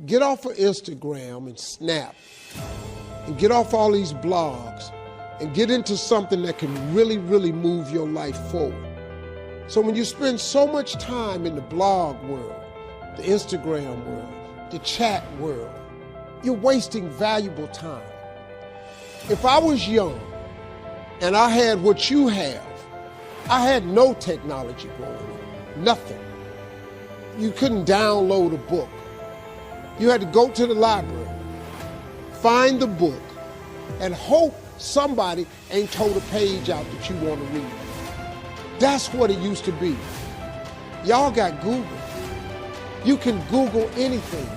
Get off of Instagram and Snap and get off all these blogs and get into something that can really, really move your life forward. So when you spend so much time in the blog world, the Instagram world, the chat world, you're wasting valuable time. If I was young and I had what you have, I had no technology growing up, nothing. You couldn't download a book. You had to go to the library, find the book, and hope somebody ain't told a page out that you want to read. That's what it used to be. Y'all got Google. You can Google anything.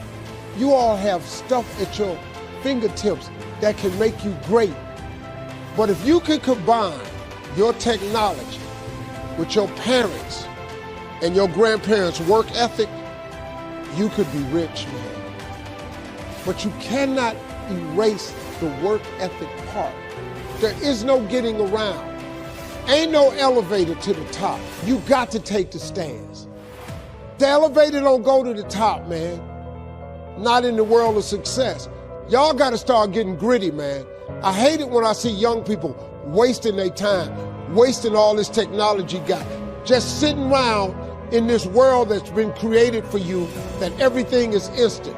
You all have stuff at your fingertips that can make you great. But if you can combine your technology with your parents and your grandparents' work ethic, you could be rich, man. But you cannot erase the work ethic part. There is no getting around. Ain't no elevator to the top. You got to take the stairs. The elevator don't go to the top, man. Not in the world of success. Y'all got to start getting gritty, man. I hate it when I see young people wasting their time, wasting all this technology got, just sitting around in this world that's been created for you, that everything is instant.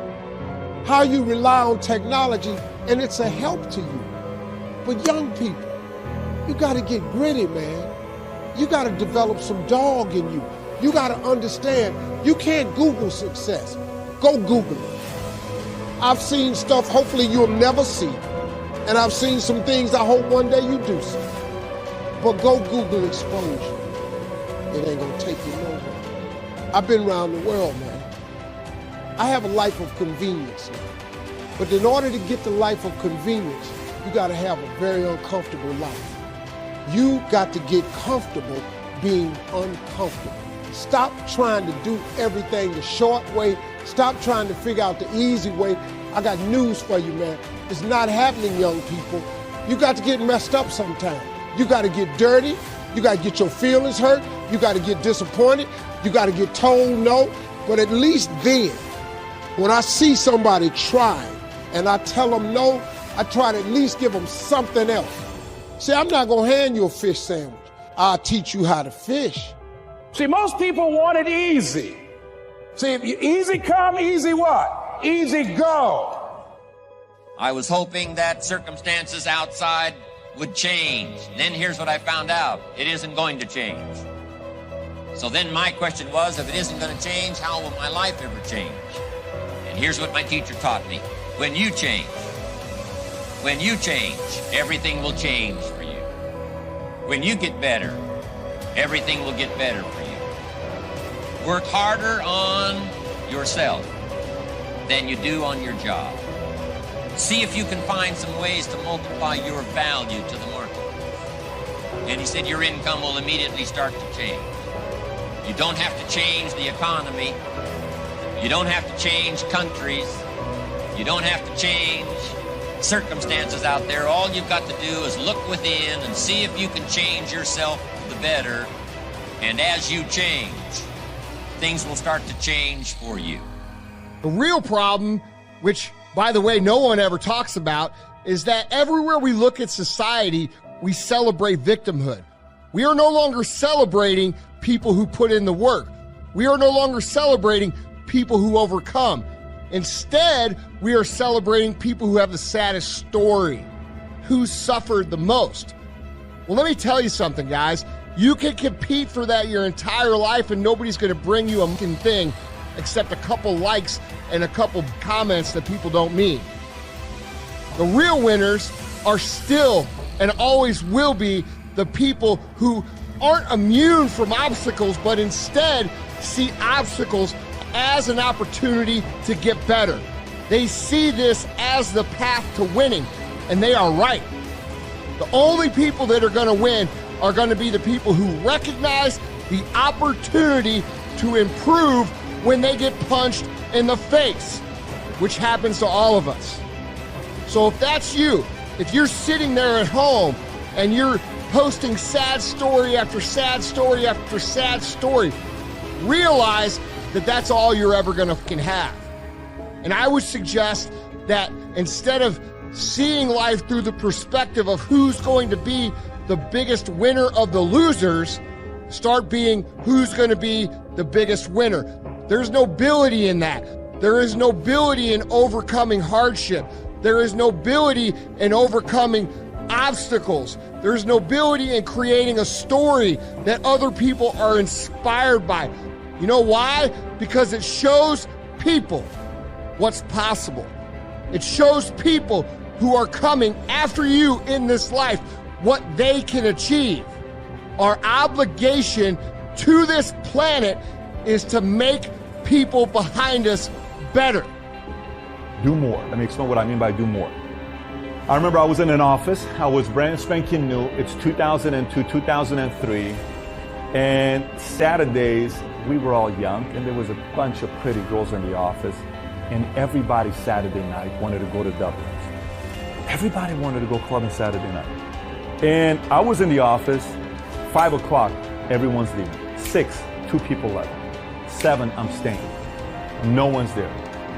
How you rely on technology, and it's a help to you. But young people, you got to get gritty, man. You got to develop some dog in you. You got to understand, you can't Google success. Go Google it. I've seen stuff hopefully you'll never see. And I've seen some things I hope one day you do see. But go Google exposure. It ain't gonna take you nowhere. I've been around the world, man. I have a life of convenience now. But in order to get the life of convenience, you gotta have a very uncomfortable life. You got to get comfortable being uncomfortable. Stop trying to do everything the short way. Stop trying to figure out the easy way. I got news for you, man. It's not happening, young people. You got to get messed up sometime. You got to get dirty. You got to get your feelings hurt. You got to get disappointed. You got to get told no. But at least then, when I see somebody trying and I tell them no, I try to at least give them something else. See, I'm not going to hand you a fish sandwich. I'll teach you how to fish. See, most people want it easy. See, easy come, easy what? Easy go. I was hoping that circumstances outside would change. And then here's what I found out. It isn't going to change. So then my question was, if it isn't going to change, how will my life ever change? And here's what my teacher taught me. When you change, everything will change for you. When you get better, everything will get better for you. Work harder on yourself than you do on your job. See if you can find some ways to multiply your value to the market. And he said your income will immediately start to change. You don't have to change the economy. You don't have to change countries. You don't have to change circumstances out there. All you've got to do is look within and see if you can change yourself for the better. And as you change, things will start to change for you. The real problem, which, by the way, no one ever talks about, is that everywhere we look at society, we celebrate victimhood. We are no longer celebrating people who put in the work. We are no longer celebrating people who overcome. Instead, we are celebrating people who have the saddest story, who suffered the most. Well, let me tell you something, guys. You can compete for that your entire life and nobody's going to bring you a fucking thing except a couple likes and a couple comments that people don't mean. The real winners are still and always will be the people who aren't immune from obstacles, but instead see obstacles as an opportunity to get better. They see this as the path to winning, and they are right. The only people that are going to win are going to be the people who recognize the opportunity to improve when they get punched in the face, which happens to all of us. So if that's you, if you're sitting there at home and you're posting sad story after sad story after sad story, realize that that's all you're ever gonna fucking have. And I would suggest that instead of seeing life through the perspective of who's going to be the biggest winner of the losers, start being who's going to be the biggest winner. There's nobility in that. There is nobility in overcoming hardship. There is nobility in overcoming obstacles. There's nobility in creating a story that other people are inspired by. You know why? Because it shows people what's possible. It shows people who are coming after you in this life what they can achieve. Our obligation to this planet is to make people behind us better. Do more. Let me explain what I mean by do more. I remember I was in an office. I was brand spanking new. It's 2002, 2003. And Saturdays, we were all young, and there was a bunch of pretty girls in the office. And everybody Saturday night wanted to go to Dublin's. Everybody wanted to go clubbing Saturday night. And I was in the office, 5 o'clock, everyone's leaving. 6, 2 people left. 7, I'm staying. No one's there.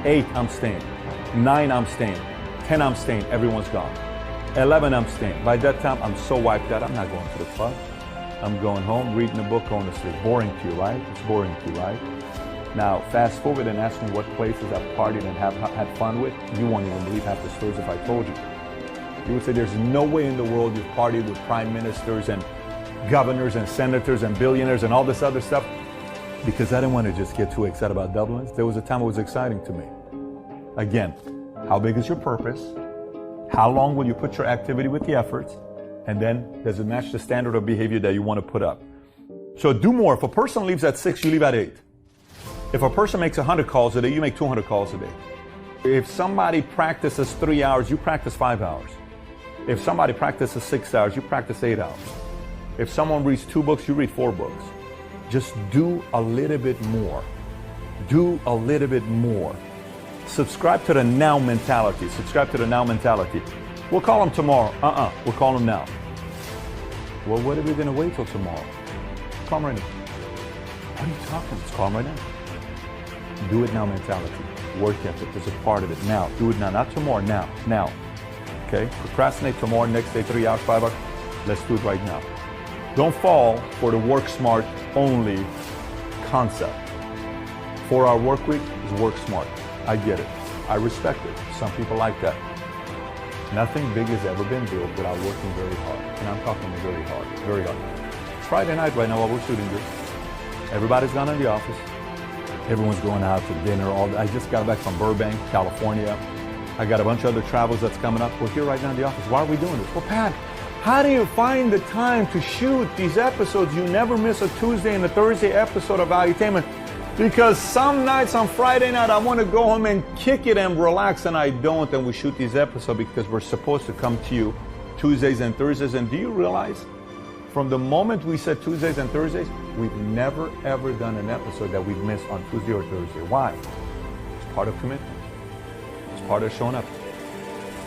8, I'm staying. 9, I'm staying. 10, I'm staying. Everyone's gone. 11, I'm staying. By that time, I'm so wiped out, I'm not going to the club. I'm going home, reading a book, going to sleep. Boring to you, right? It's boring to you, right? Now, fast forward and ask me what places I've partied and have had fun with. You won't even believe half the stories if I told you. You would say there's no way in the world you've partied with prime ministers and governors and senators and billionaires and all this other stuff, because I didn't want to just get too excited about Dublin's. There was a time it was exciting to me. Again, how big is your purpose? How long will you put your activity with the efforts? And then does it match the standard of behavior that you want to put up? So do more. If a person leaves at 6, you leave at 8. If a person makes 100 calls a day, you make 200 calls a day. If somebody practices 3 hours, you practice 5 hours. If somebody practices 6 hours, you practice 8 hours. If someone reads 2 books, you read 4 books. Just do a little bit more. Do a little bit more. Subscribe to the now mentality. Subscribe to the now mentality. We'll call them tomorrow. We'll call them now. Well, what are we going to wait till tomorrow? Call them right now. What are you talking about? Just call them right now. Do it now mentality. Work ethic is a part of it. Now. Do it now. Not tomorrow. Now. Now. Okay? Procrastinate tomorrow, next day, 3 hours, 5 hours. Let's do it right now. Don't fall for the work smart only concept. 4-hour work week is work smart. I get it. I respect it. Some people like that. Nothing big has ever been built without working very hard. And I'm talking very hard, very hard. It's Friday night right now while we're shooting this. Everybody's gone in the office. Everyone's going out to dinner. I just got back from Burbank, California. I got a bunch of other travels that's coming up. We're here right now in the office. Why are we doing this? Well, Pat, how do you find the time to shoot these episodes? You never miss a Tuesday and a Thursday episode of Valuetainment. Because some nights on Friday night, I want to go home and kick it and relax, and I don't, and we shoot these episodes because we're supposed to come to you Tuesdays and Thursdays. And do you realize, from the moment we said Tuesdays and Thursdays, we've never, ever done an episode that we've missed on Tuesday or Thursday. Why? It's part of commitment. It's part of showing up.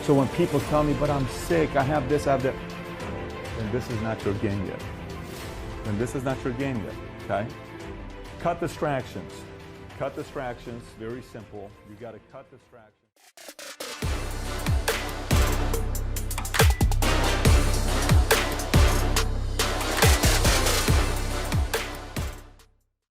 So when people tell me, but I'm sick, I have this, I have that, then this is not your game yet. Then this is not your game yet, okay? Cut distractions. Cut distractions. Very simple. You got to cut distractions.